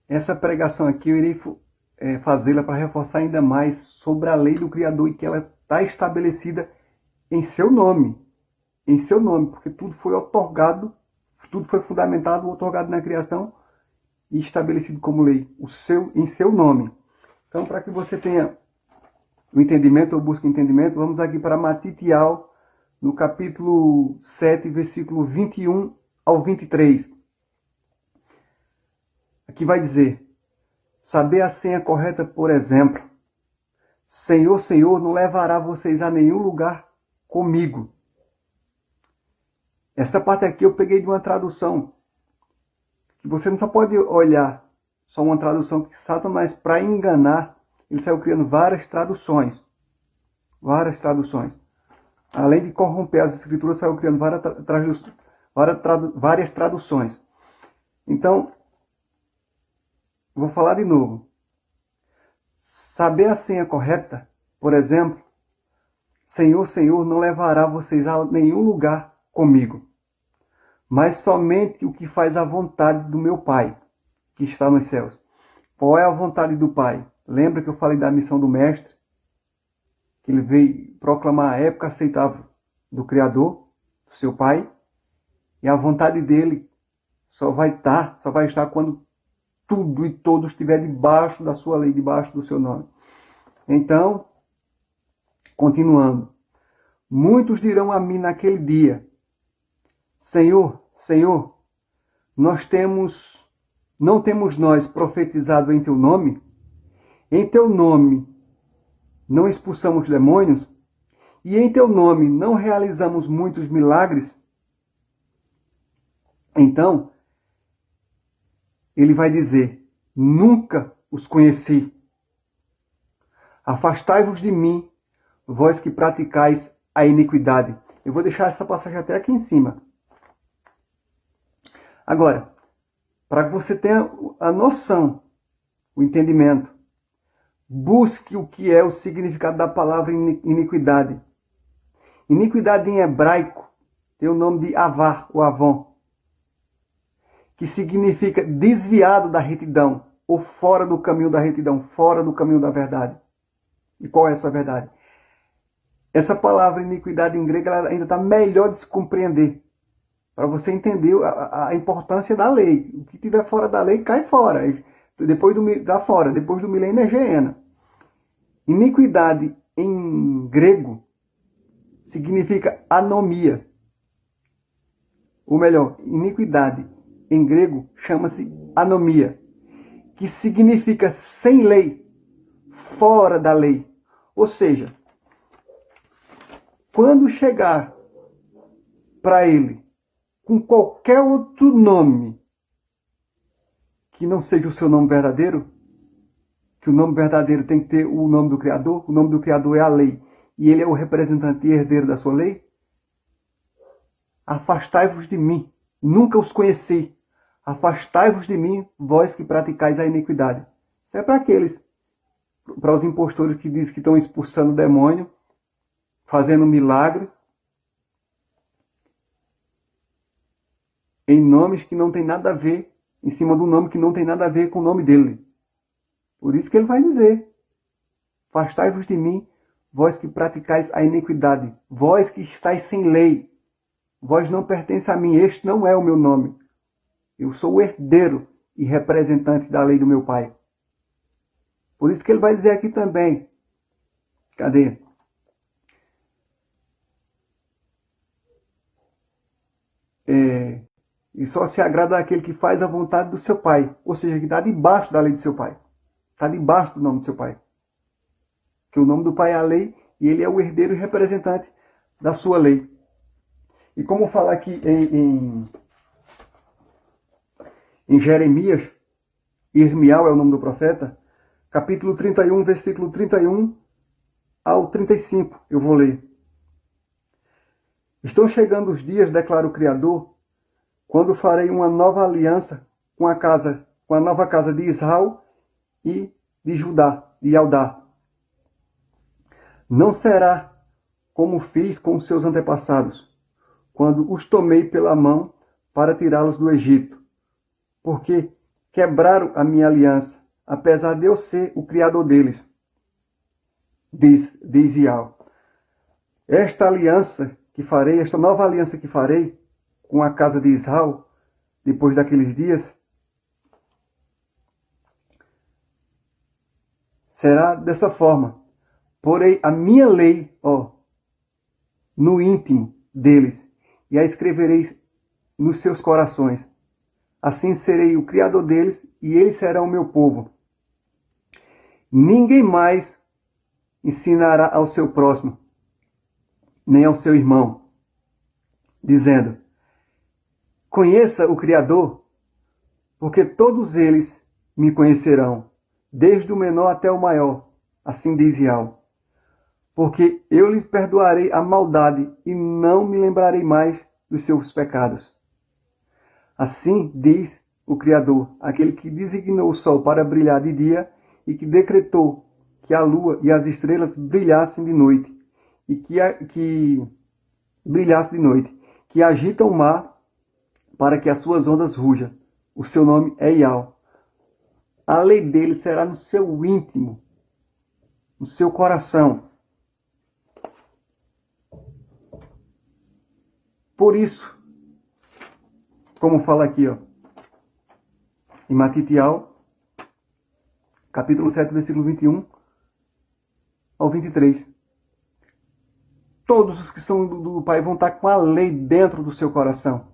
Essa pregação aqui eu irei fazê-la para reforçar ainda mais sobre a lei do Criador e que ela está estabelecida em seu nome. Em seu nome, porque tudo foi otorgado, tudo foi fundamentado, otorgado na criação e estabelecido como lei, em seu nome. Então, para que você tenha o entendimento, ou busque entendimento, vamos aqui para Matitial, no capítulo 7, versículo 21 ao 23. Aqui vai dizer: saber a senha correta, por exemplo. Senhor, Senhor, não levará vocês a nenhum lugar comigo. Essa parte aqui eu peguei de uma tradução. Que você não só pode olhar só uma tradução que Satanás, para enganar, ele saiu criando várias traduções. Várias traduções. Além de corromper as escrituras, saiu criando várias traduções. Então, vou falar de novo. Saber a senha correta, por exemplo, Senhor, Senhor, não levará vocês a nenhum lugar comigo, mas somente o que faz a vontade do meu Pai, que está nos céus. Qual é a vontade do Pai? Lembra que eu falei da missão do Mestre? Que ele veio proclamar a época aceitável do Criador, do seu Pai, e a vontade dele só vai estar quando tudo e todos estiver debaixo da sua lei, debaixo do seu nome. Então, continuando. Muitos dirão a mim naquele dia: Senhor, Senhor, não temos nós profetizado em teu nome? Em teu nome não expulsamos demônios? E em teu nome não realizamos muitos milagres? Então, ele vai dizer: nunca os conheci. Afastai-vos de mim, vós que praticais a iniquidade. Eu vou deixar essa passagem até aqui em cima. Agora, para que você tenha a noção, o entendimento, busque o que é o significado da palavra iniquidade. Iniquidade em hebraico tem o nome de avar, ou avon, que significa desviado da retidão, ou fora do caminho da retidão, fora do caminho da verdade. E qual é essa verdade? Essa palavra iniquidade em grego ela ainda está melhor de se compreender, para você entender a importância da lei. O que estiver fora da lei cai fora. Depois do milênio é Geena. Iniquidade em grego significa anomia. Ou melhor, iniquidade em grego chama-se anomia, que significa sem lei, fora da lei. Ou seja, quando chegar para ele com qualquer outro nome que não seja o seu nome verdadeiro, que o nome verdadeiro tem que ter o nome do Criador, o nome do Criador é a lei, e ele é o representante e herdeiro da sua lei, afastai-vos de mim, nunca os conheci, afastai-vos de mim, vós que praticais a iniquidade. Isso é para aqueles, para os impostores que dizem que estão expulsando o demônio, fazendo milagre, em nomes que não tem nada a ver, em cima do nome que não tem nada a ver com o nome dele. Por isso que ele vai dizer: afastai-vos de mim, vós que praticais a iniquidade, vós que estáis sem lei, vós não pertencem a mim, este não é o meu nome. Eu sou o herdeiro e representante da lei do meu Pai. Por isso que ele vai dizer aqui também, cadê? E só se agrada àquele que faz a vontade do seu Pai. Ou seja, que está debaixo da lei do seu Pai. Está debaixo do nome do seu Pai. Que o nome do Pai é a lei e ele é o herdeiro e representante da sua lei. E como fala aqui em Jeremias, Irmial é o nome do profeta, capítulo 31, versículo 31 ao 35, eu vou ler. Estão chegando os dias, declara o Criador, quando farei uma nova aliança com a nova casa de Israel e de Judá, de Judá. Não será como fiz com os seus antepassados, quando os tomei pela mão para tirá-los do Egito. Porque quebraram a minha aliança, apesar de eu ser o criador deles, diz Yahweh. Esta aliança que farei, esta nova aliança que farei com a casa de Israel, depois daqueles dias, será dessa forma. Porei a minha lei, no íntimo deles, e a escreverei nos seus corações. Assim serei o criador deles, e eles serão o meu povo. Ninguém mais ensinará ao seu próximo, nem ao seu irmão, dizendo: conheça o Criador, porque todos eles me conhecerão, desde o menor até o maior. Assim diz Yahweh. Porque eu lhes perdoarei a maldade e não me lembrarei mais dos seus pecados. Assim diz o Criador, aquele que designou o sol para brilhar de dia e que decretou que a lua e as estrelas brilhassem de noite, e que brilhasse de noite, que agita o mar para que as suas ondas rujam. O seu nome é Yahweh. A lei dele será no seu íntimo, no seu coração. Por isso, como fala aqui, em Matitial, capítulo 7, versículo 21 ao 23. Todos os que são do Pai vão estar com a lei dentro do seu coração.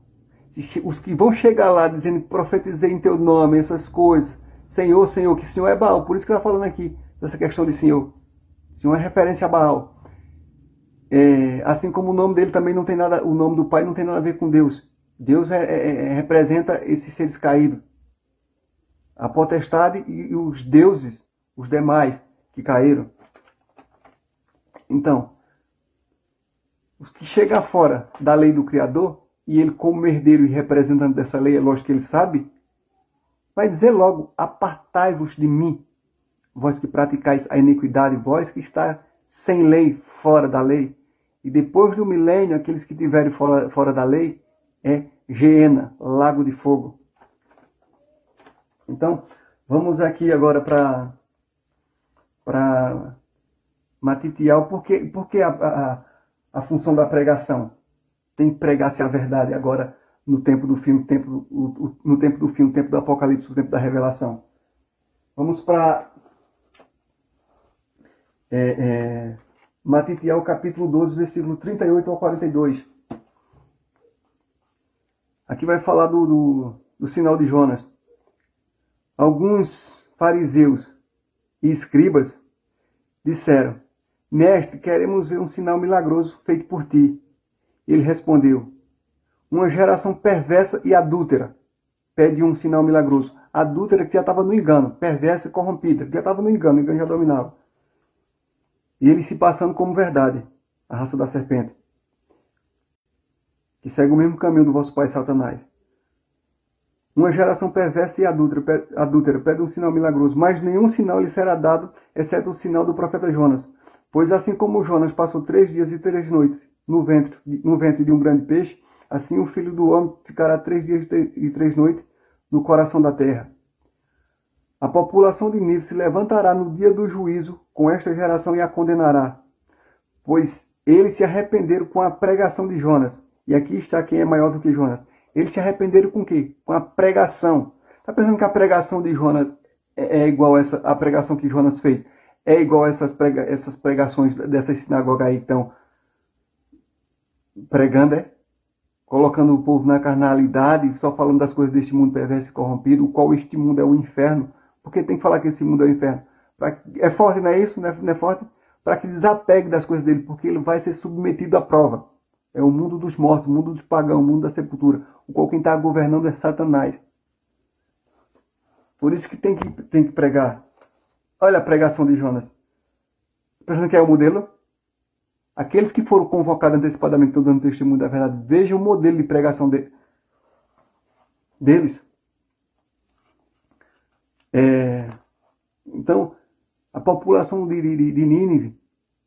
Os que vão chegar lá dizendo: profetizei em teu nome, essas coisas. Senhor, Senhor, que Senhor é Baal. Por isso que ele está falando aqui, dessa questão de Senhor. Senhor é referência a Baal. Assim como o nome dele também não tem nada, o nome do Pai não tem nada a ver com Deus. Deus representa esses seres caídos. A potestade e os deuses, os demais que caíram. Então, os que chegam fora da lei do Criador, e ele como herdeiro e representante dessa lei, é lógico que ele sabe, vai dizer logo: apartai-vos de mim, vós que praticais a iniquidade, vós que está sem lei, fora da lei. E depois do milênio, aqueles que estiverem fora da lei, é Geena, lago de fogo. Então, vamos aqui agora para Matitial. Por que a função da pregação? Tem que pregar-se a verdade agora no tempo do fim, no tempo do fim, no tempo do Apocalipse, no tempo da revelação. Vamos para Matitial, capítulo 12, versículo 38 ao 42. Aqui vai falar do sinal de Jonas. Alguns fariseus e escribas disseram: mestre, queremos ver um sinal milagroso feito por ti. Ele respondeu: uma geração perversa e adúltera pede um sinal milagroso. Adúltera que já estava no engano, perversa e corrompida, que já estava no engano, o engano já dominava. E ele se passando como verdade, a raça da serpente, que segue o mesmo caminho do vosso pai Satanás. Uma geração perversa e adúltera pede um sinal milagroso, mas nenhum sinal lhe será dado, exceto o sinal do profeta Jonas. Pois assim como Jonas passou 3 dias e 3 noites no ventre de um grande peixe, assim o Filho do Homem ficará 3 dias e 3 noites no coração da terra. A população de Nínive se levantará no dia do juízo com esta geração e a condenará, pois eles se arrependeram com a pregação de Jonas. E aqui está quem é maior do que Jonas. Eles se arrependeram com o quê? Com a pregação. Está pensando que a pregação de Jonas é igual a pregação que Jonas fez? É igual essas pregações dessas sinagogas aí que estão pregando, colocando o povo na carnalidade, só falando das coisas deste mundo perverso e corrompido, o qual este mundo é o inferno. Porque tem que falar que esse mundo é o inferno? É forte, não é isso? Não é forte? Para que desapegue das coisas dele, porque ele vai ser submetido à prova. É o mundo dos mortos, o mundo dos pagãos, o mundo da sepultura, o qual quem está governando é Satanás. Por isso que tem que pregar. Olha a pregação de Jonas. Pensando que é o modelo? Aqueles que foram convocados antecipadamente, estão dando testemunho da verdade, vejam o modelo de pregação deles. Então, a população de Nínive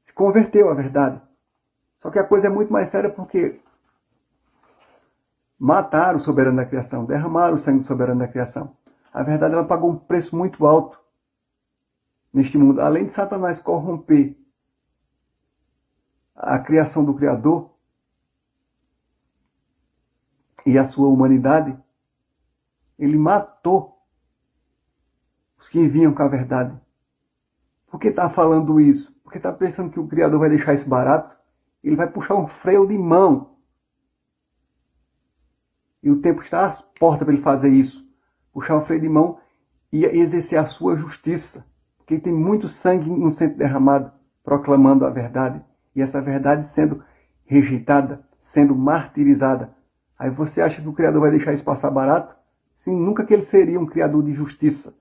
se converteu à verdade. Só que a coisa é muito mais séria porque mataram o soberano da criação, derramaram o sangue do soberano da criação. A verdade, ela pagou um preço muito alto neste mundo. Além de Satanás corromper a criação do Criador e a sua humanidade, ele matou os que vinham com a verdade. Por que está falando isso? Porque está pensando que o Criador vai deixar isso barato? Ele vai puxar um freio de mão. E o tempo está às portas para ele fazer isso. Puxar um freio de mão e exercer a sua justiça. Porque tem muito sangue no centro derramado, proclamando a verdade. E essa verdade sendo rejeitada, sendo martirizada. Aí você acha que o Criador vai deixar isso passar barato? Sim, nunca que ele seria um Criador de justiça.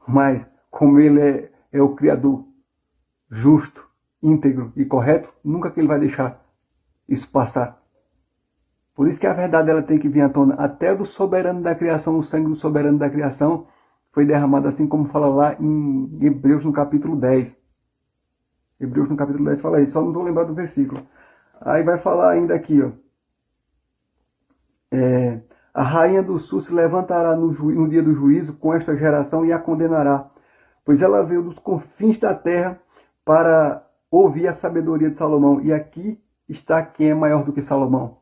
Mas, como ele é o Criador justo, íntegro e correto, nunca que ele vai deixar isso passar. Por isso que a verdade ela tem que vir à tona. Até do soberano da criação, o sangue do soberano da criação foi derramado, assim como fala lá em Hebreus no capítulo 10. Hebreus no capítulo 10 fala isso, só não estou lembrado do versículo. Aí vai falar ainda aqui, ó. A rainha do sul se levantará no dia do juízo com esta geração e a condenará, pois ela veio dos confins da terra para ouvir a sabedoria de Salomão. E aqui está quem é maior do que Salomão.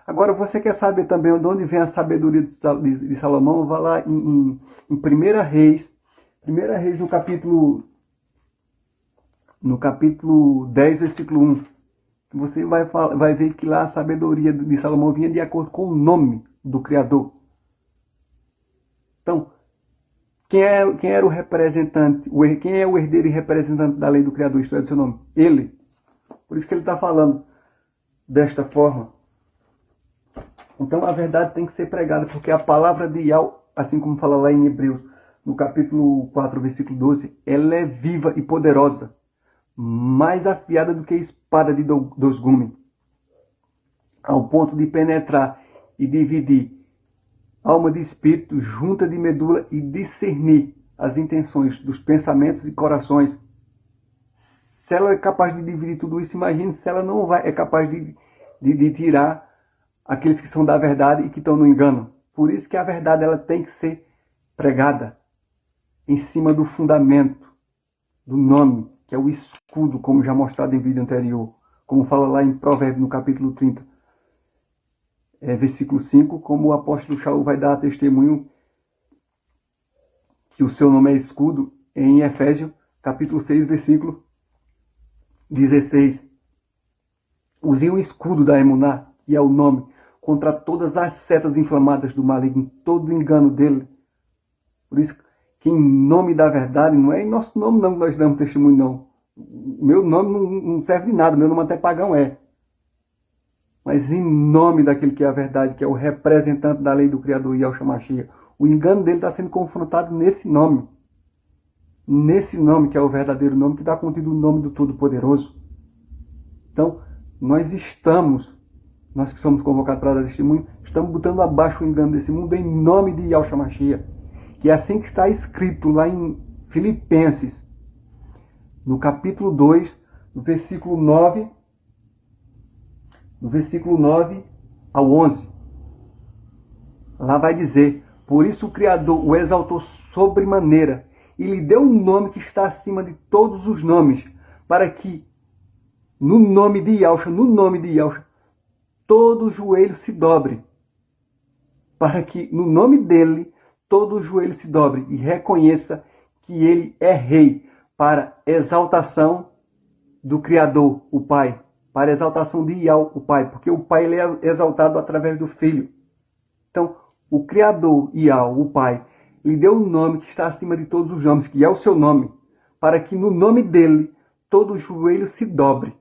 Agora, você quer saber também de onde vem a sabedoria de Salomão? Vá lá em 1 Reis. 1 Reis no capítulo 10, versículo 1. Você vai ver que lá a sabedoria de Salomão vinha de acordo com o nome do Criador. Então, quem era o representante, quem é o herdeiro e representante da lei do Criador, isto é, do seu nome? Ele. Por isso que ele está falando desta forma. Então a verdade tem que ser pregada, porque a palavra de Yahweh, assim como fala lá em Hebreus, no capítulo 4, versículo 12, ela é viva e poderosa, mais afiada do que a espada de dois gumes, ao ponto de penetrar e dividir alma de espírito, junta de medula e discernir as intenções dos pensamentos e corações. Se ela é capaz de dividir tudo isso, imagine se ela não é capaz de tirar aqueles que são da verdade e que estão no engano. Por isso que a verdade ela tem que ser pregada em cima do fundamento, do nome, que é o escudo, como já mostrado em vídeo anterior. Como fala lá em Provérbios, no capítulo 30, versículo 5, como o apóstolo Shaul vai dar testemunho que o seu nome é escudo, em Efésios, capítulo 6, versículo 16. Use o escudo da Emuná, que é o nome, contra todas as setas inflamadas do maligno, todo o engano dele. Por isso que em nome da verdade, não é em nosso nome não que nós damos testemunho, não. O meu nome não serve de nada, meu nome até pagão é. Mas em nome daquele que é a verdade, que é o representante da lei do Criador, Yahshua HaMashiach, o engano dele está sendo confrontado nesse nome. Nesse nome, que é o verdadeiro nome, que está contido o nome do Todo-Poderoso. Então, nós que somos convocados para dar testemunho, estamos botando abaixo o engano desse mundo em nome de Yahshua HaMashiach. Que é assim que está escrito lá em Filipenses, no capítulo 2, no versículo 9 ao 11. Lá vai dizer: por isso o Criador o exaltou sobremaneira e lhe deu um nome que está acima de todos os nomes, para que no nome de Yahshua, todo joelho se dobre. Para que no nome dele todo joelho se dobre e reconheça que ele é rei, para exaltação do Criador, o Pai, para exaltação de Yahweh, o Pai, porque o Pai ele é exaltado através do Filho. Então, o Criador, Yahweh, o Pai, lhe deu um nome que está acima de todos os nomes, que é o seu nome, para que no nome dele todo joelho se dobre.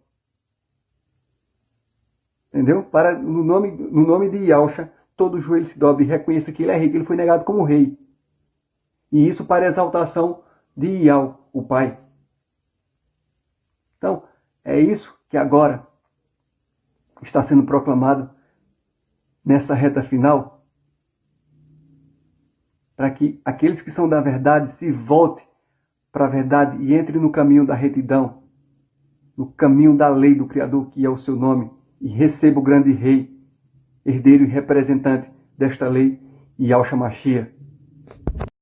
Entendeu? Para no nome de Yahshua, todo joelho se dobre e reconheça que ele é rei, que ele foi negado como rei. E isso para a exaltação de Yahweh, o Pai. Então, é isso que agora está sendo proclamado nessa reta final, para que aqueles que são da verdade se voltem para a verdade e entrem no caminho da retidão, no caminho da lei do Criador, que é o seu nome, e receba o grande rei, herdeiro e representante desta lei, Yahshua Mashiach.